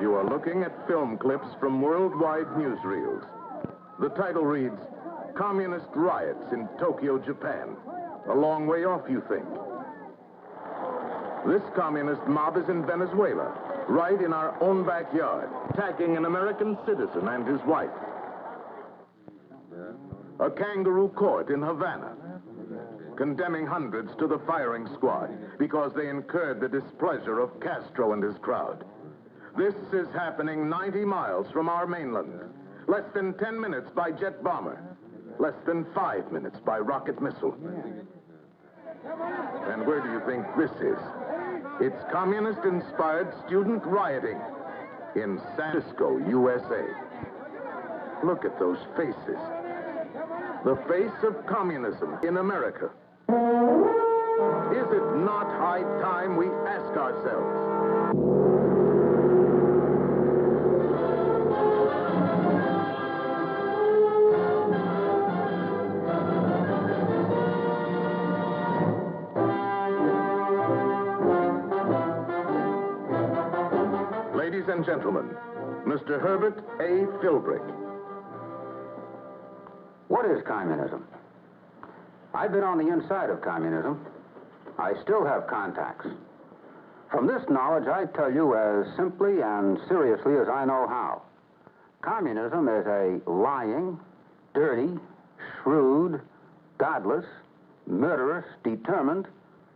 You are looking at film clips from worldwide newsreels. The title reads, Communist Riots in Tokyo, Japan. A long way off, you think. This communist mob is in Venezuela, right in our own backyard, attacking an American citizen and his wife. A kangaroo court in Havana, condemning hundreds to the firing squad because they incurred the displeasure of Castro and his crowd. This is happening 90 miles from our mainland. Less than 10 minutes by jet bomber. Less than 5 minutes by rocket missile. And where do you think this is? It's communist-inspired student rioting in San Francisco, USA. Look at those faces. The face of communism in America. Is it not high time we ask ourselves? Ladies and gentlemen, Mr. Herbert A. Philbrick. What is communism? I've been on the inside of communism. I still have contacts. From this knowledge, I tell you as simply and seriously as I know how. Communism is a lying, dirty, shrewd, godless, murderous, determined,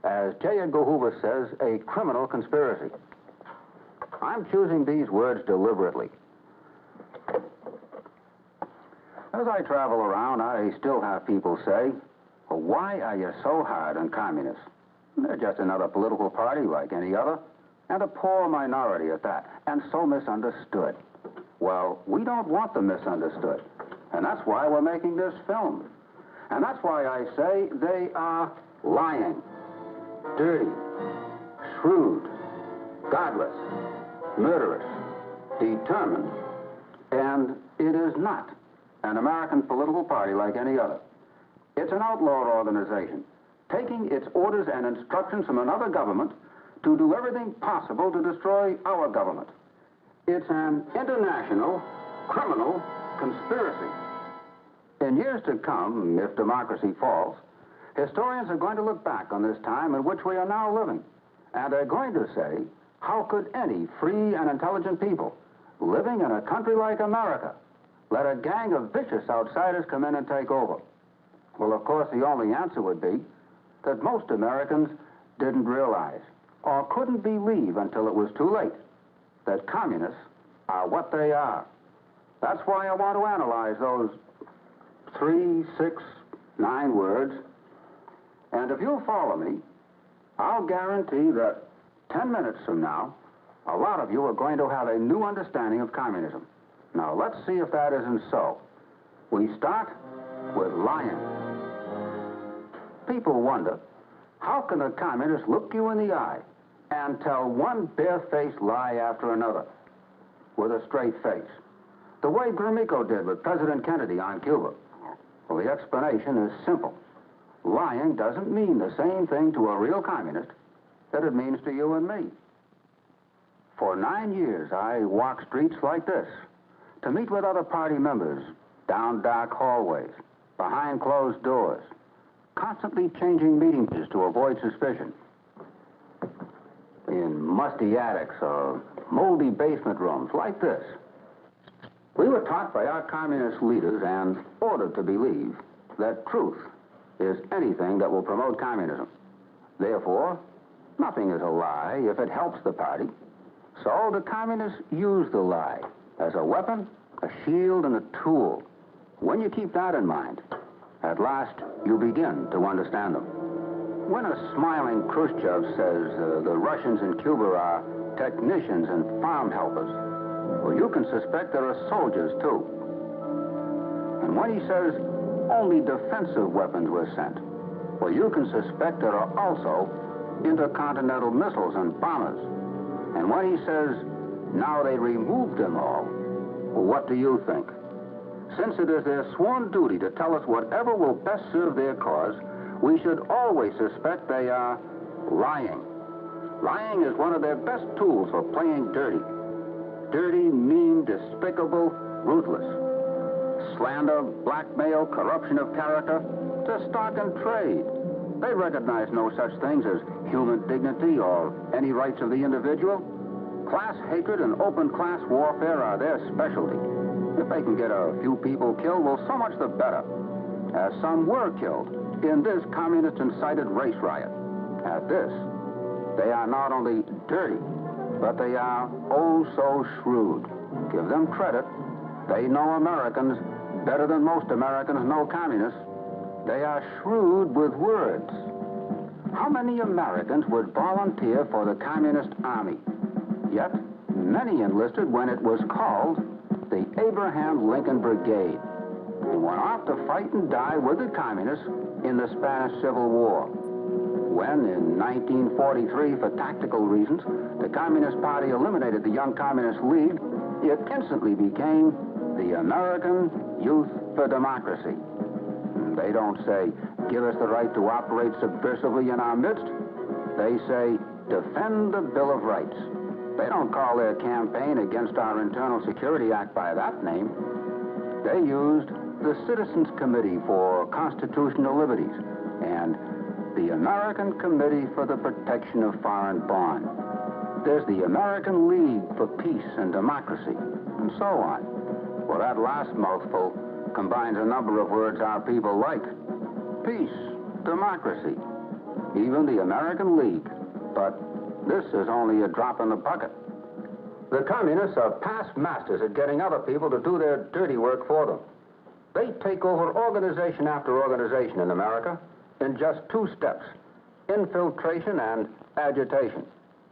as J. Edgar Hoover says, a criminal conspiracy. I'm choosing these words deliberately. As I travel around, I still have people say, well, why are you so hard on communists? They're just another political party like any other, and a poor minority at that, and so misunderstood. Well, we don't want them misunderstood, and that's why we're making this film. And that's why I say they are lying, dirty, shrewd, godless, murderous, determined, and it is not an American political party like any other. It's an outlawed organization, taking its orders and instructions from another government to do everything possible to destroy our government. It's an international criminal conspiracy. In years to come, if democracy falls, historians are going to look back on this time in which we are now living, and they're going to say, how could any free and intelligent people living in a country like America let a gang of vicious outsiders come in and take over? Well, of course, the only answer would be that most Americans didn't realize or couldn't believe until it was too late that communists are what they are. That's why I want to analyze those 3, 6, 9 words. And if you'll follow me, I'll guarantee that 10 minutes from now, a lot of you are going to have a new understanding of communism. Now, let's see if that isn't so. We start with lying. People wonder, how can a communist look you in the eye and tell one bare-faced lie after another with a straight face, the way Gromyko did with President Kennedy on Cuba? Well, the explanation is simple. Lying doesn't mean the same thing to a real communist that it means to you and me. For 9 years, I walked streets like this to meet with other party members down dark hallways, behind closed doors, constantly changing meeting places to avoid suspicion. In musty attics or moldy basement rooms like this. We were taught by our communist leaders and ordered to believe that truth is anything that will promote communism. Therefore, nothing is a lie if it helps the party. So the communists use the lie as a weapon, a shield, and a tool. When you keep that in mind, at last you begin to understand them. When a smiling Khrushchev says the Russians in Cuba are technicians and farm helpers, well, you can suspect there are soldiers too. And when he says only defensive weapons were sent, well, you can suspect there are also intercontinental missiles and bombers. And when he says now they removed them all, well, what do you think? Since it is their sworn duty to tell us whatever will best serve their cause, we should always suspect they are lying. Lying is one of their best tools for playing dirty. Dirty, mean, despicable, ruthless. Slander, blackmail, corruption of character, to stock and trade. They recognize no such things as human dignity or any rights of the individual. Class hatred and open class warfare are their specialty. If they can get a few people killed, well, so much the better. As some were killed in this communist-incited race riot. At this, they are not only dirty, but they are oh so shrewd. Give them credit. They know Americans better than most Americans know communists. They are shrewd with words. How many Americans would volunteer for the Communist Army? Yet, many enlisted when it was called the Abraham Lincoln Brigade, and went off to fight and die with the Communists in the Spanish Civil War. When, in 1943, for tactical reasons, the Communist Party eliminated the Young Communist League, it instantly became the American Youth for Democracy. They don't say, give us the right to operate subversively in our midst. They say, defend the Bill of Rights. They don't call their campaign against our Internal Security Act by that name. They used the Citizens Committee for Constitutional Liberties and the American Committee for the Protection of Foreign Bond. There's the American League for Peace and Democracy, and so on. Well, that last mouthful combines a number of words our people like. Peace, democracy, even the American League. But this is only a drop in the bucket. The communists are past masters at getting other people to do their dirty work for them. They take over organization after organization in America in just 2 steps: infiltration and agitation.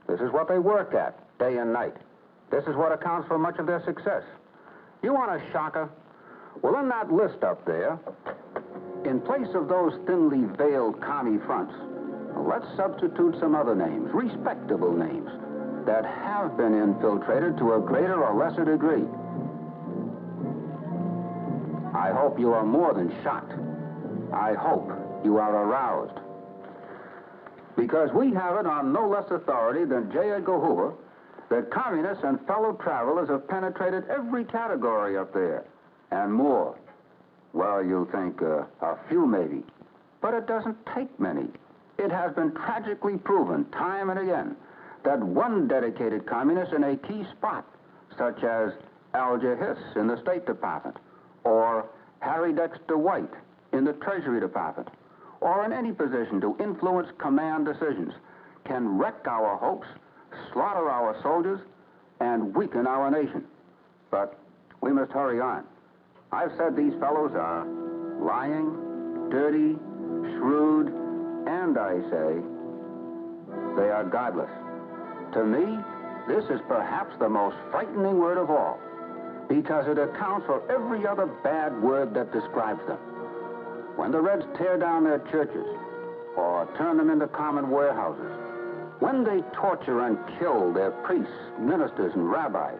This is what they work at day and night. This is what accounts for much of their success. You want a shocker? Well, in that list up there, in place of those thinly veiled commie fronts, let's substitute some other names, respectable names, that have been infiltrated to a greater or lesser degree. I hope you are more than shocked. I hope you are aroused. Because we have it on no less authority than J. Edgar Hoover that communists and fellow travelers have penetrated every category up there, and more. Well, you think a few maybe, but it doesn't take many. It has been tragically proven time and again that one dedicated communist in a key spot, such as Alger Hiss in the State Department, or Harry Dexter White in the Treasury Department, or in any position to influence command decisions, can wreck our hopes, slaughter our soldiers, and weaken our nation. But we must hurry on. I've said these fellows are lying, dirty, shrewd, and I say they are godless. To me, this is perhaps the most frightening word of all, because it accounts for every other bad word that describes them. When the Reds tear down their churches or turn them into common warehouses, when they torture and kill their priests, ministers, and rabbis,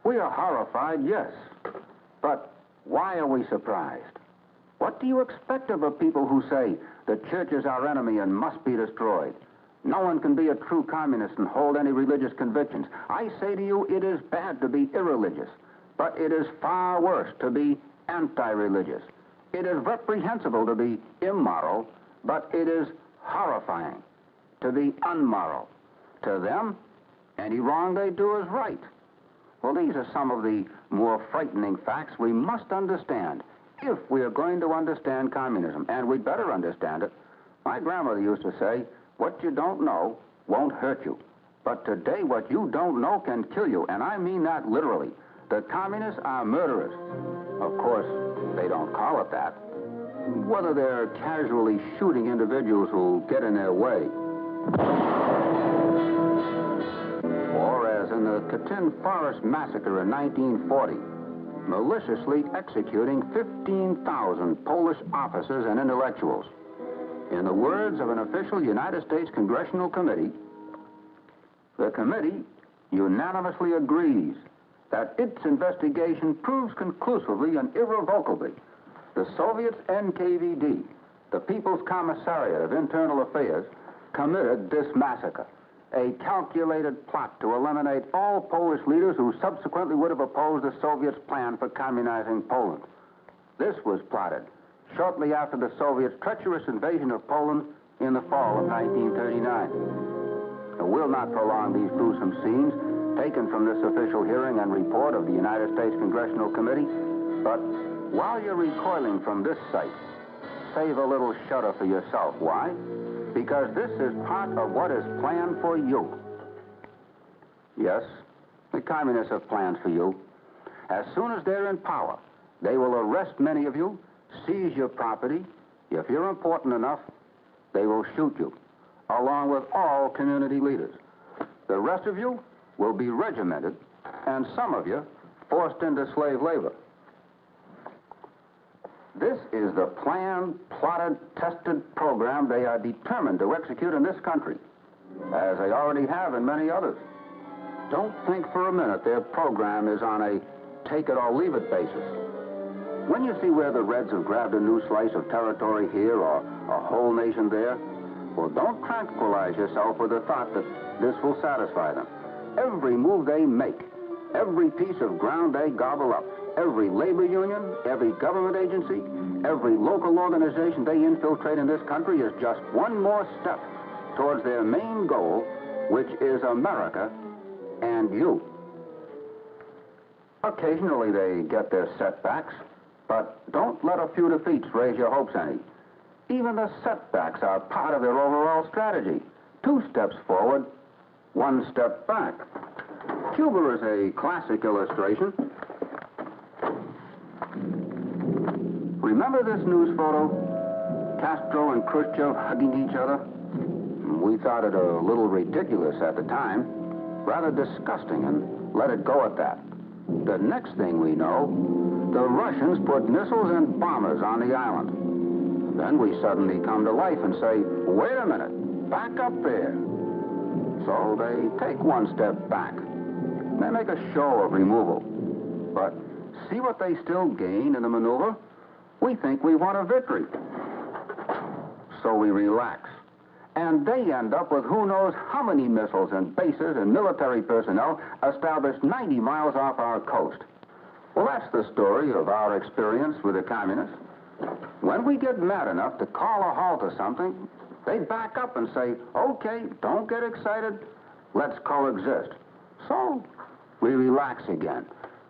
we are horrified, yes. But why are we surprised? What do you expect of a people who say the church is our enemy and must be destroyed? No one can be a true communist and hold any religious convictions. I say to you, it is bad to be irreligious, but it is far worse to be anti-religious. It is reprehensible to be immoral, but it is horrifying to be unmoral. To them, any wrong they do is right. Well, these are some of the more frightening facts we must understand if we are going to understand communism, and we'd better understand it. My grandmother used to say, what you don't know won't hurt you. But today, what you don't know can kill you, and I mean that literally. The communists are murderers. Of course, they don't call it that. Whether they're casually shooting individuals who get in their way, or as in the Katyn Forest Massacre in 1940, maliciously executing 15,000 Polish officers and intellectuals. In the words of an official United States Congressional Committee, the committee unanimously agrees that its investigation proves conclusively and irrevocably the Soviet NKVD, the People's Commissariat of Internal Affairs, committed this massacre. a calculated plot to eliminate all Polish leaders who subsequently would have opposed the Soviets' plan for communizing Poland. This was plotted shortly after the Soviets' treacherous invasion of Poland in the fall of 1939. We'll not prolong these gruesome scenes taken from this official hearing and report of the United States Congressional Committee, but while you're recoiling from this sight, save a little shudder for yourself. Why? Because this is part of what is planned for you. Yes, the communists have plans for you. As soon as they're in power, they will arrest many of you, seize your property. If you're important enough, they will shoot you, along with all community leaders. The rest of you will be regimented, and some of you forced into slave labor. This is the planned, plotted, tested program they are determined to execute in this country, as they already have in many others. Don't think for a minute their program is on a take-it-or-leave-it basis. When you see where the Reds have grabbed a new slice of territory here or a whole nation there, well, don't tranquilize yourself with the thought that this will satisfy them. Every move they make, every piece of ground they gobble up, every labor union, every government agency, every local organization they infiltrate in this country is just one more step towards their main goal, which is America and you. Occasionally they get their setbacks, but don't let a few defeats raise your hopes any. Even the setbacks are part of their overall strategy. 2 steps forward, 1 step back. Cuba is a classic illustration. Remember this news photo? Castro and Khrushchev hugging each other? We thought it a little ridiculous at the time, rather disgusting, and let it go at that. The next thing we know, the Russians put missiles and bombers on the island. Then we suddenly come to life and say, wait a minute, back up there. So they take 1 step back. They make a show of removal. But see what they still gain in the maneuver? We think we won a victory. So we relax. And they end up with who knows how many missiles and bases and military personnel established 90 miles off our coast. Well, that's the story of our experience with the communists. When we get mad enough to call a halt to something, they back up and say, okay, don't get excited, let's coexist. So we relax again.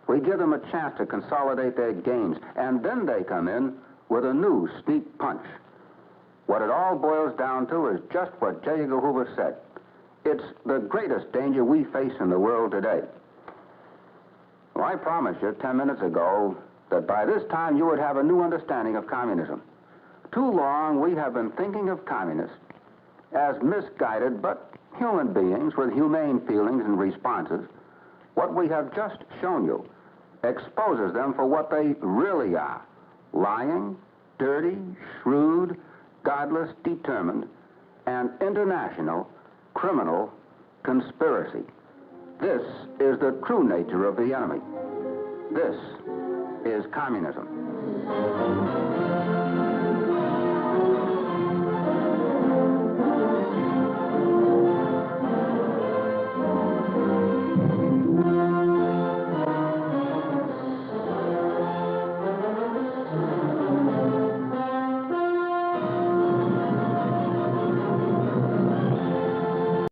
We give them a chance to consolidate their gains, and then they come in with a new sneak punch. What it all boils down to is just what J. Edgar Hoover said. It's the greatest danger we face in the world today. Well, I promised you 10 minutes ago that by this time you would have a new understanding of communism. Too long we have been thinking of communists as misguided but human beings with humane feelings and responses. What we have just shown you exposes them for what they really are: lying, dirty, shrewd, godless, determined, and international criminal conspiracy. This is the true nature of the enemy. This is communism.